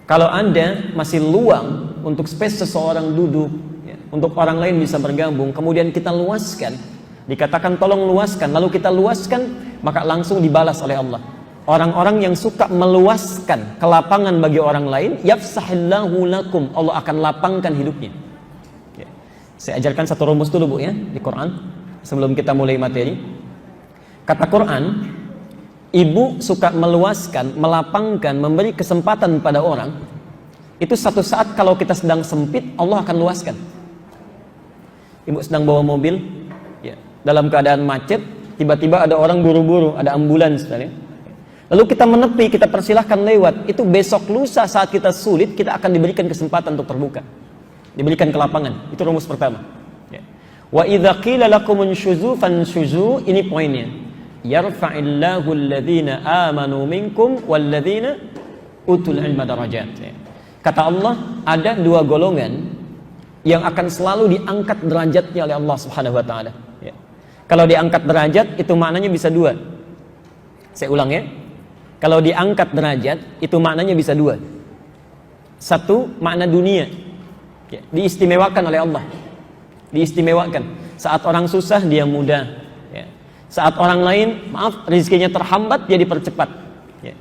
Kalau Anda masih luang untuk space seseorang duduk, ya, untuk orang lain bisa bergabung, kemudian kita luaskan, dikatakan tolong luaskan, lalu kita luaskan, maka langsung dibalas oleh Allah. Orang-orang yang suka meluaskan kelapangan bagi orang lain, yafsahillahu lakum, Allah akan lapangkan hidupnya. Ya. Saya ajarkan satu rumus dulu Bu ya di Quran sebelum kita mulai materi. Kata Quran, ibu suka meluaskan, melapangkan, memberi kesempatan pada orang. Itu satu saat kalau kita sedang sempit, Allah akan luaskan. Ibu sedang bawa mobil, ya, dalam keadaan macet, tiba-tiba ada orang buru-buru, ada ambulans, ya. Lalu kita menepi, kita persilahkan lewat. Itu besok lusa saat kita sulit, kita akan diberikan kesempatan untuk terbuka, diberikan kelapangan. Itu rumus pertama. Ya. Wa idza qila lakum unshuzu fanshuzu, ini poinnya. Yarfa'illahu alladhina amanu minkum walladhina utul ilma darajat. Kata Allah, ada dua golongan yang akan selalu diangkat derajatnya oleh Allah Subhanahu wa taala. Ya. Kalau diangkat derajat itu maknanya bisa dua. Saya ulang ya. Kalau diangkat derajat itu maknanya bisa dua. Satu, makna dunia. Ya, diistimewakan oleh Allah. Diistimewakan. Saat orang susah dia mudah. Ya. Saat orang lain, maaf, rezekinya terhambat, dia dipercepat. Ya.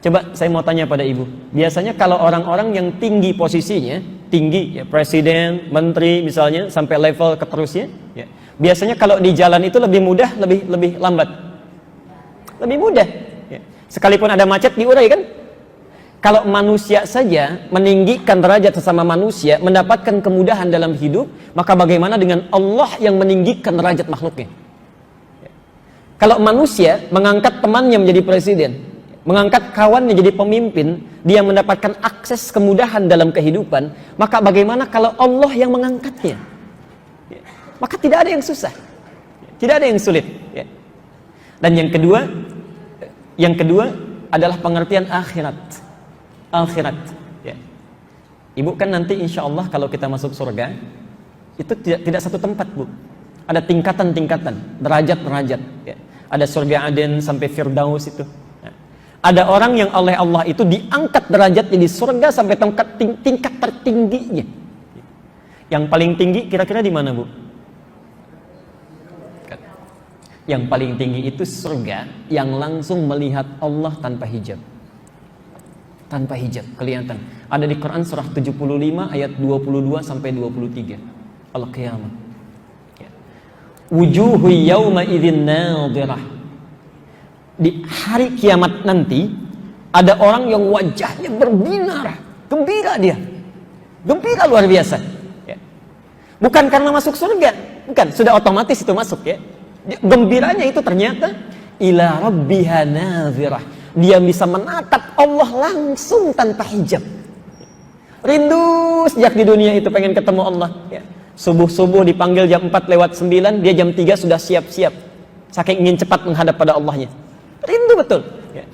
Coba saya mau tanya pada ibu. Biasanya kalau orang-orang yang tinggi posisinya, tinggi, ya, presiden, menteri misalnya, sampai level keterusnya, ya, biasanya kalau di jalan itu lebih mudah, lebih lambat. Lebih mudah. Ya. Sekalipun ada macet diurai kan? Kalau manusia saja meninggikan derajat sesama manusia, mendapatkan kemudahan dalam hidup, maka bagaimana dengan Allah yang meninggikan derajat makhluknya? Kalau manusia mengangkat temannya menjadi presiden, mengangkat kawannya jadi pemimpin, dia mendapatkan akses kemudahan dalam kehidupan, maka bagaimana kalau Allah yang mengangkatnya? Maka tidak ada yang susah, tidak ada yang sulit. Dan yang kedua adalah pengertian akhirat. Ibu kan nanti insya Allah kalau kita masuk surga, itu tidak satu tempat Bu, ada tingkatan-tingkatan, derajat-derajat. Ada surga Aden sampai Firdaus itu. Ada orang yang oleh Allah itu diangkat derajatnya di surga sampai tingkat tertingginya. Yang paling tinggi kira-kira di mana Bu? Yang paling tinggi itu surga yang langsung melihat Allah tanpa hijab. Tanpa hijab, kelihatan. Ada di Quran surah 75 ayat 22 sampai 23. Al-Qiyamah. Wujuhu yawma idzin nadhirah. Di hari kiamat nanti ada orang yang wajahnya berbinar, gembira dia. Gembira luar biasa. Ya. Bukan karena masuk surga, bukan, sudah otomatis itu masuk ya. Gembiranya itu ternyata ila rabbiha nadhirah. Dia bisa menatap Allah langsung tanpa hijab. Rindu sejak di dunia itu pengen ketemu Allah ya. Subuh-subuh dipanggil jam 4:09, dia jam 3 sudah siap-siap. Saking ingin cepat menghadap pada Allahnya. Rindu betul. Ya.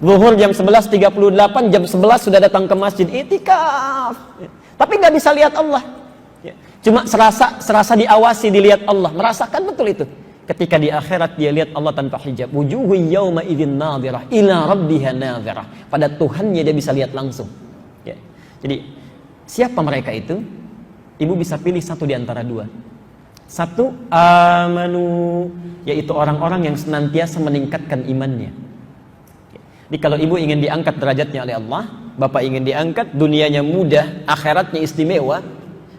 Zuhur jam 11:38, jam 11 sudah datang ke masjid itikaf. Ya. Tapi nggak bisa lihat Allah. Ya. Cuma serasa diawasi, dilihat Allah. Merasakan betul itu. Ketika di akhirat dia lihat Allah tanpa hijab. Wujuhu yawma idzin nadhirah ila rabbiha nadhirah. Pada Tuhannya dia bisa lihat langsung. Ya. Jadi siapa mereka itu? Ibu bisa pilih satu di antara dua. Satu, amanu, yaitu orang-orang yang senantiasa meningkatkan imannya. Jadi kalau ibu ingin diangkat derajatnya oleh Allah, bapak ingin diangkat, dunianya mudah, akhiratnya istimewa,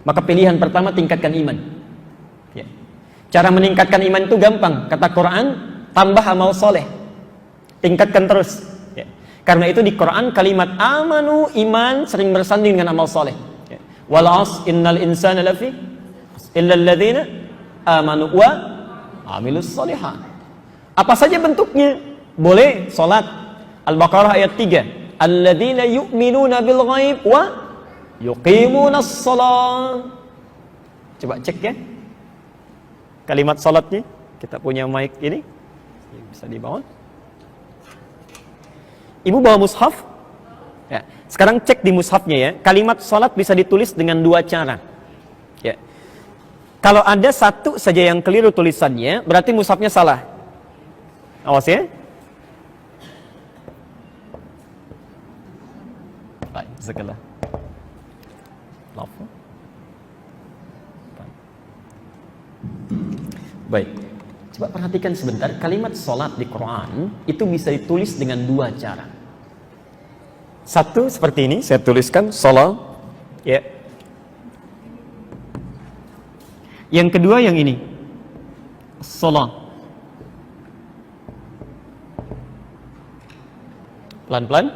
maka pilihan pertama tingkatkan iman. Ya. Cara meningkatkan iman itu gampang. Kata Quran, tambah amal soleh. Tingkatkan terus. Ya. Karena itu di Quran kalimat amanu, iman, sering bersanding dengan amal soleh. Wal 'asr innal insana lafi illa alladzina amanu wa amilus shalihat. Apa saja bentuknya? Boleh salat. Al-Baqarah ayat 3. Alladzina yu'minuna bil ghaib wa yuqimunas shalah. Coba cek ya. Kalimat salatnya. Kita punya mic ini. Bisa dibawa. Ibu bawa mushaf? Ya. Sekarang cek di mushafnya ya. Kalimat salat bisa ditulis dengan dua cara. Ya. Kalau ada satu saja yang keliru tulisannya, berarti mushafnya salah. Awas ya. Baik, sekelah. Baik, coba perhatikan sebentar, kalimat sholat di Quran itu bisa ditulis dengan dua cara. Satu seperti ini, saya tuliskan sholat, ya. Yang kedua yang ini, sholat. Pelan-pelan.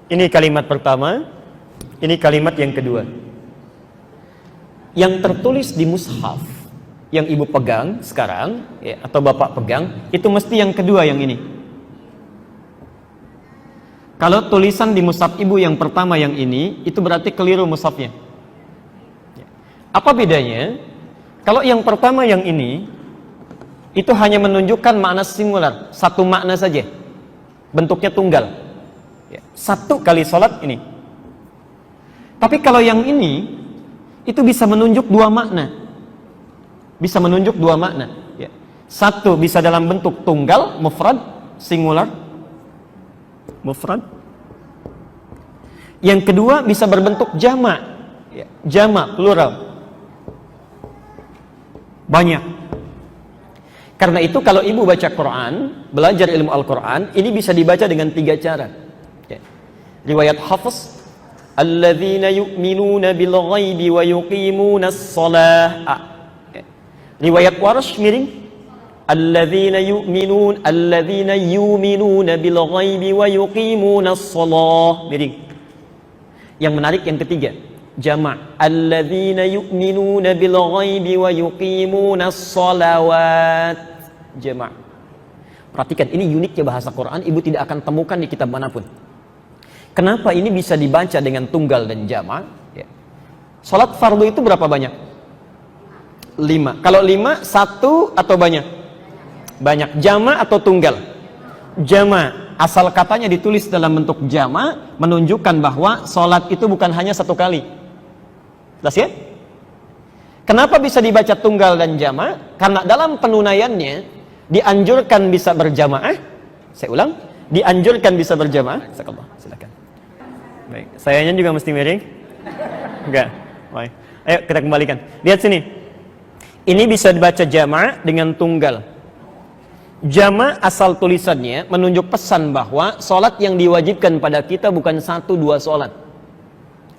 Ini kalimat pertama, ini kalimat yang kedua. Yang tertulis di mushaf yang ibu pegang sekarang, ya, atau bapak pegang, itu mesti yang kedua yang ini. Kalau tulisan di mushaf ibu yang pertama yang ini, itu berarti keliru mushafnya. Apa bedanya? Kalau yang pertama yang ini, itu hanya menunjukkan makna singular, satu makna saja, bentuknya tunggal, ya, satu kali sholat ini. Tapi kalau yang ini, itu bisa menunjuk dua makna. Bisa menunjuk dua makna, ya. Satu bisa dalam bentuk tunggal, mufrad, singular, mufrad. Yang kedua bisa berbentuk jamak, ya, jamak, plural, banyak. Karena itu kalau ibu baca Quran, belajar ilmu Al-Quran, ini bisa dibaca dengan tiga cara, ya. Riwayat Hafiz, alladzina yu'minuna bil ghaibi wa yuqimuna as-salah. Riwayat Warsh miring, alladzina yu'minuna bil ghaibi wa yuqimuna as-salah, miring. Yang menarik yang ketiga, jamak, alladzina yu'minuna bil ghaibi wa yuqimuna as-salawat, jamak. Perhatikan, ini uniknya bahasa Quran, ibu tidak akan temukan di kitab manapun. Kenapa ini bisa dibaca dengan tunggal dan jamak? Ya. Salat fardu itu berapa banyak? 5. Kalau 5, 1 atau banyak? Banyak. Jama atau tunggal? Jama. Asal katanya ditulis dalam bentuk jama, menunjukkan bahwa sholat itu bukan hanya satu kali. Jelas ya? Kenapa bisa dibaca tunggal dan jama? Karena dalam penunaiannya dianjurkan bisa berjamaah. Saya ulang, dianjurkan bisa berjamaah. Silakan. Baik, sayanya juga mesti miring? Enggak. Baik. Ayo kita kembalikan. Lihat sini. Ini bisa dibaca jama' dengan tunggal. Jama' asal tulisannya menunjuk pesan bahwa sholat yang diwajibkan pada kita bukan 1-2 sholat.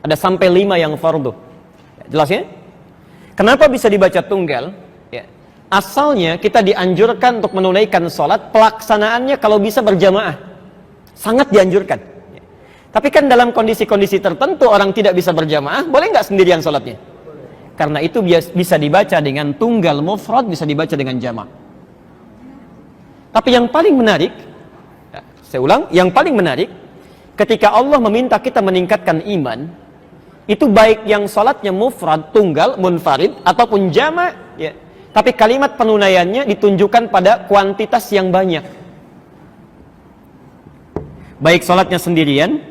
Ada sampai 5 yang fardu. Jelas ya? Kenapa bisa dibaca tunggal? Ya. Asalnya kita dianjurkan untuk menunaikan sholat, pelaksanaannya kalau bisa berjamaah. Sangat dianjurkan. Ya. Tapi kan dalam kondisi-kondisi tertentu orang tidak bisa berjamaah, boleh nggak sendirian sholatnya? Karena itu bisa dibaca dengan tunggal mufrad, bisa dibaca dengan jamak. Tapi yang paling menarik, saya ulang, yang paling menarik, ketika Allah meminta kita meningkatkan iman, itu baik yang salatnya mufrad, tunggal, munfarid, ataupun jamak, ya. Tapi kalimat penunaiannya ditunjukkan pada kuantitas yang banyak. Baik salatnya sendirian,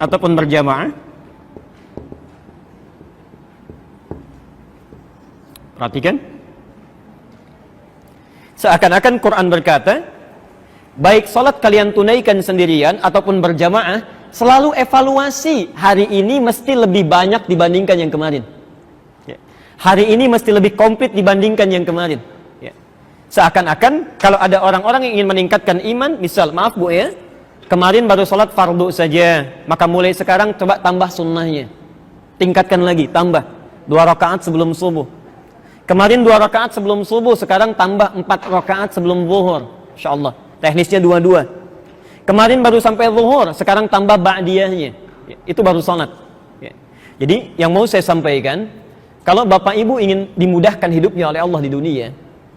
ataupun berjamaah. Perhatikan, seakan-akan Quran berkata, baik sholat kalian tunaikan sendirian ataupun berjamaah, selalu evaluasi, hari ini mesti lebih banyak dibandingkan yang kemarin. Ya. Hari ini mesti lebih komplit dibandingkan yang kemarin. Ya. Seakan-akan kalau ada orang-orang yang ingin meningkatkan iman, misal, maaf bu ya, kemarin baru sholat fardu saja, maka mulai sekarang coba tambah sunnahnya, tingkatkan lagi, tambah 2 rakaat sebelum subuh. Kemarin 2 rakaat sebelum subuh, sekarang tambah 4 rakaat sebelum zuhur. Insyaallah. Teknisnya 2-2. Kemarin baru sampai zuhur, sekarang tambah ba'diyahnya. Ya, itu baru salat. Ya. Jadi yang mau saya sampaikan, kalau Bapak Ibu ingin dimudahkan hidupnya oleh Allah di dunia,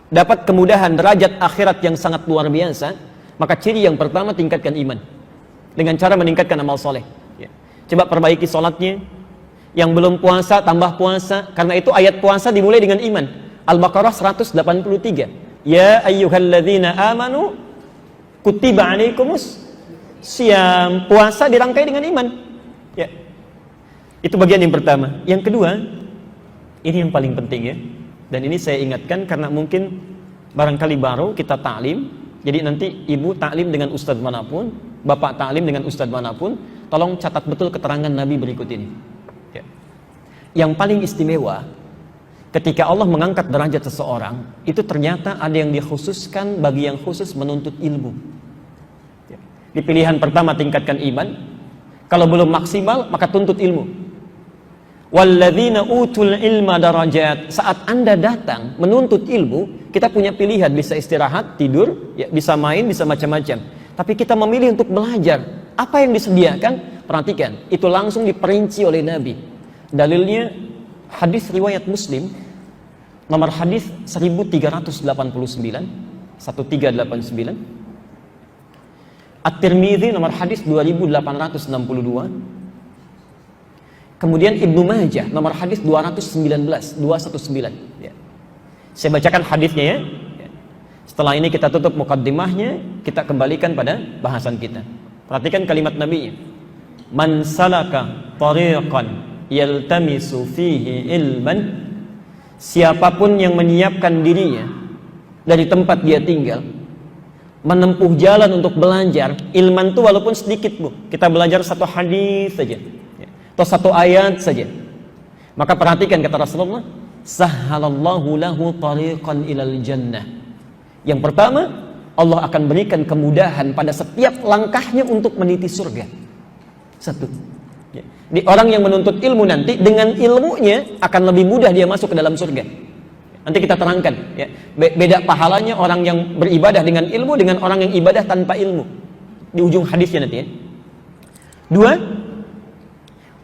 dapat kemudahan derajat akhirat yang sangat luar biasa, maka ciri yang pertama tingkatkan iman. Dengan cara meningkatkan amal soleh. Ya. Coba perbaiki salatnya. Yang belum puasa, tambah puasa. Karena itu ayat puasa dimulai dengan iman. Al-Baqarah 183. Ya ayyuhalladzina amanu kutiba alaikumus syiyam. Puasa dirangkai dengan iman. Ya. Itu bagian yang pertama. Yang kedua, ini yang paling penting ya. Dan ini saya ingatkan karena mungkin barangkali baru kita ta'lim. Jadi nanti ibu ta'lim dengan ustadz manapun. bapak taklim dengan ustadz manapun, tolong catat betul keterangan Nabi berikut ini. Ya. Yang paling istimewa, ketika Allah mengangkat derajat seseorang, itu ternyata ada yang dikhususkan bagi yang khusus menuntut ilmu. Ya. Di pilihan pertama tingkatkan iman, kalau belum maksimal maka tuntut ilmu. Walladzina utul ilma darajat. Saat Anda datang menuntut ilmu, kita punya pilihan, bisa istirahat, tidur, ya, bisa main, bisa macam-macam. Tapi kita memilih untuk belajar. Apa yang disediakan? Perhatikan, itu langsung diperinci oleh Nabi. Dalilnya hadis riwayat Muslim, nomor hadis 1389, 1389. At-Tirmidzi nomor hadis 2862. Kemudian Ibnu Majah nomor hadis 219. Ya. Saya bacakan hadisnya ya. Setelah ini kita tutup mukaddimahnya, kita kembalikan pada bahasan kita. Perhatikan kalimat Nabi-nya. Man salaka tariqan yaltamisu fihi ilman, siapapun yang menyiapkan dirinya dari tempat dia tinggal, menempuh jalan untuk belajar, ilman itu walaupun sedikit, Bu. Kita belajar satu hadis saja, atau satu ayat saja. Maka perhatikan kata Rasulullah, sahhalallahu lahu tariqan ilal jannah. Yang pertama, Allah akan berikan kemudahan pada setiap langkahnya untuk meniti surga. Satu. Ya. Di orang yang menuntut ilmu nanti, dengan ilmunya akan lebih mudah dia masuk ke dalam surga. Nanti kita terangkan ya. Beda pahalanya orang yang beribadah dengan ilmu dengan orang yang ibadah tanpa ilmu. Di ujung hadisnya nanti ya. Dua,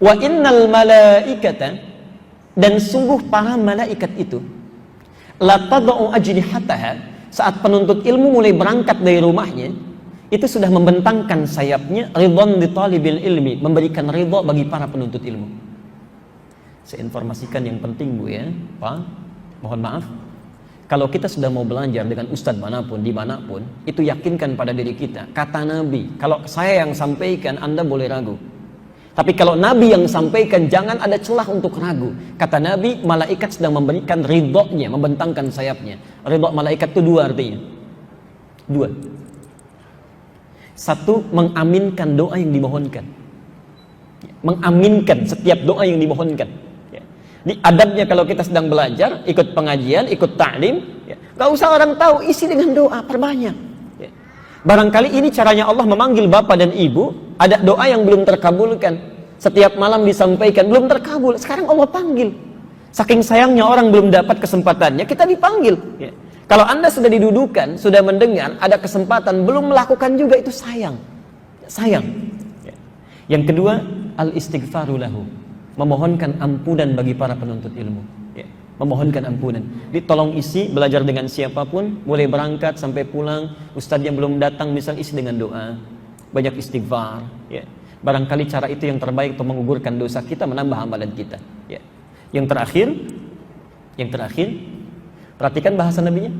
wa innal malaikata, dan sungguh para malaikat itu, la tad'u ajnihataha, saat penuntut ilmu mulai berangkat dari rumahnya, itu sudah membentangkan sayapnya, ridwan li talibil ilmi, memberikan ridha bagi para penuntut ilmu. Saya informasikan yang penting, Bu ya, Pak, mohon maaf, kalau kita sudah mau belajar dengan ustadz manapun, dimanapun, itu yakinkan pada diri kita. Kata Nabi, kalau saya yang sampaikan, Anda boleh ragu. Tapi kalau Nabi yang sampaikan, jangan ada celah untuk ragu. Kata Nabi, malaikat sedang memberikan ridhonya, membentangkan sayapnya. Ridho malaikat itu dua artinya. Dua. Satu, mengaminkan doa yang dimohonkan. Mengaminkan setiap doa yang dimohonkan. Di adabnya kalau kita sedang belajar, ikut pengajian, ikut ta'lim, gak usah orang tahu, isi dengan doa, perbanyak. Barangkali ini caranya Allah memanggil bapak dan ibu, ada doa yang belum terkabulkan, setiap malam disampaikan, belum terkabul, sekarang Allah panggil. Saking sayangnya orang belum dapat kesempatannya, kita dipanggil. Kalau Anda sudah didudukan, sudah mendengar, ada kesempatan, belum melakukan juga, itu sayang. Sayang. Yang kedua, al-istighfaru lahu, memohonkan ampunan bagi para penuntut ilmu. Memohonkan ampunan. Ditolong isi, belajar dengan siapapun, boleh berangkat sampai pulang, ustadznya belum datang, misal isi dengan doa, banyak istighfar. Barangkali cara itu yang terbaik untuk menggugurkan dosa kita, menambah amalan kita. Yang terakhir, perhatikan bahasa Nabi-nya.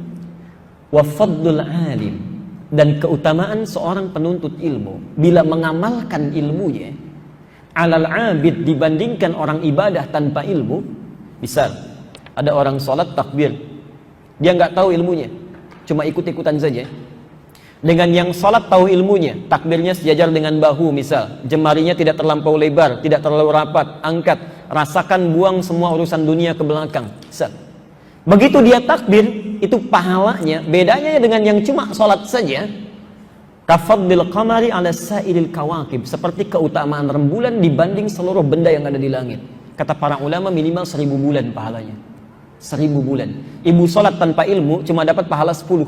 Wa fadlul alim, dan keutamaan seorang penuntut ilmu bila mengamalkan ilmunya alal abid, dibandingkan orang ibadah tanpa ilmu. Misal ada orang sholat takbir, dia nggak tahu ilmunya, cuma ikut-ikutan saja. Dengan yang sholat tahu ilmunya, takbirnya sejajar dengan bahu misal, jemarinya tidak terlampau lebar, tidak terlalu rapat, angkat, rasakan, buang semua urusan dunia ke belakang. Misal. Begitu dia takbir, itu pahalanya, bedanya dengan yang cuma sholat saja, kafadlil qamari ala sa'ilil kawakib, seperti keutamaan rembulan dibanding seluruh benda yang ada di langit. Kata para ulama, minimal 1000 bulan pahalanya. 1000 bulan. Ibu sholat tanpa ilmu cuma dapat pahala 10.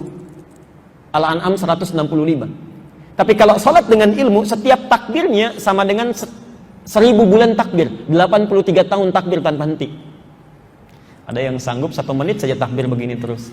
Al-An'am 165. Tapi kalau sholat dengan ilmu, setiap takbirnya sama dengan 1000 bulan takbir. 83 tahun takbir tanpa henti. Ada yang sanggup 1 menit saja takbir begini terus?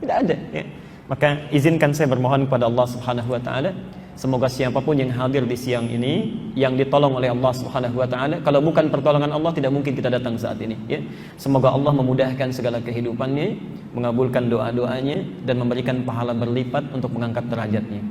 Tidak ada ya. Maka izinkan saya bermohon kepada Allah Subhanahu wa taala, semoga siapapun yang hadir di siang ini yang ditolong oleh Allah Subhanahu wa taala. Kalau bukan pertolongan Allah, tidak mungkin kita datang saat ini ya. Semoga Allah memudahkan segala kehidupannya, mengabulkan doa-doanya, dan memberikan pahala berlipat untuk mengangkat derajatnya.